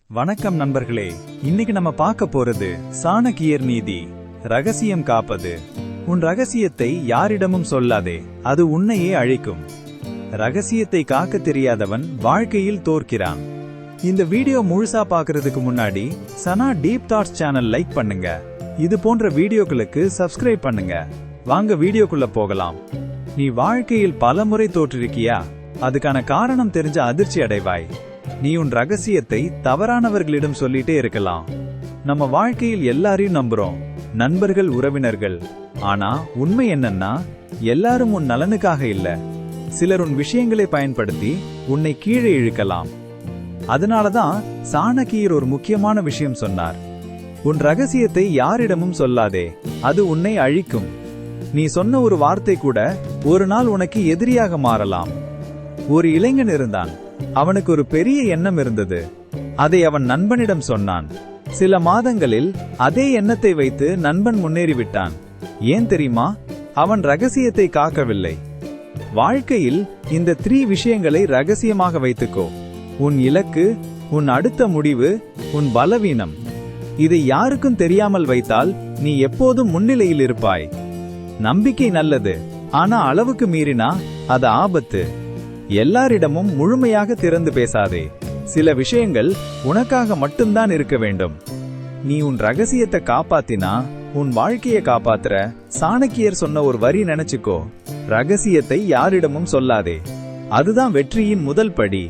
வணக்கம் நண்பர்களே, இன்னைக்கு நம்ம பார்க்க போறது சாணக்கியர் நீதி. ரகசியம் காப்பது. உன் ரகசியத்தை யாரிடமும் சொல்லாதே, அது உன்னையே அழிக்கும். ரகசியத்தை காக்க தெரியாதவன் வாழ்க்கையில் தோற்கிறான். இந்த வீடியோ முழுசா பார்க்கிறதுக்கு முன்னாடி சனா டீப் தாட்ஸ் சேனல் லைக் பண்ணுங்க. இது போன்ற வீடியோக்களுக்கு சப்ஸ்கிரைப் பண்ணுங்க. வாங்க வீடியோக்குள்ள போகலாம். நீ வாழ்க்கையில் பலமுறை தோற்றிருக்கியா? அதுக்கான காரணம் தெரிஞ்ச அதிர்ச்சி அடைவாய். நீ உன் ரகசியத்தை தவறானவர்களிடம் சொல்லிட்டே இருக்கலாம். நம்ம வாழ்க்கையில் எல்லாரையும் நம்புறோம், நண்பர்கள், உறவினர்கள். ஆனா உண்மை என்னன்னா, எல்லாரும் உன் நலனுக்காக இல்ல. சிலர் உன் விஷயங்களை பயன்படுத்தி உன்னை கீழே இழுக்கலாம். அதனாலதான் சாணக்கியர் ஒரு முக்கியமான விஷயம் சொன்னார். உன் ரகசியத்தை யாரிடமும் சொல்லாதே, அது உன்னை அழிக்கும். நீ சொன்ன ஒரு வார்த்தை கூட ஒரு நாள் உனக்கு எதிரியாக மாறலாம். ஒரு இளைஞன் இருந்தான். அவனுக்கு ஒரு பெரிய எண்ணம் இருந்தது. அதை அவன் நண்பனிடம் சொன்னான். சில மாதங்களில் அதே எண்ணத்தை வைத்து நண்பன் முன்னேறிவிட்டான். ஏன் தெரியுமா? அவன் ரகசியத்தை காக்கவில்லை. வாழ்க்கையில் இந்த 3 விஷயங்களை ரகசியமாக வைத்துக்கோ. உன் இலக்கு, உன் அடுத்த முடிவு, உன் பலவீனம். இதை யாருக்கும் தெரியாமல் வைத்தால் நீ எப்போதும் முன்னிலையில் இருப்பாய். நம்பிக்கை நல்லது, ஆனா அளவுக்கு மீறினா அது ஆபத்து. எல்லாரிடமும் முழுமையாக திறந்து பேசாதே. சில விஷயங்கள் உனக்காக மட்டும்தான் இருக்க வேண்டும். நீ உன் ரகசியத்தை காப்பாத்தினா உன் வாழ்க்கையை காப்பாத்துற. சாணக்கியர் சொன்ன ஒரு வரி நினைச்சுக்கோ: ரகசியத்தை யாரிடமும் சொல்லாதே. அதுதான் வெற்றியின் முதல் படி.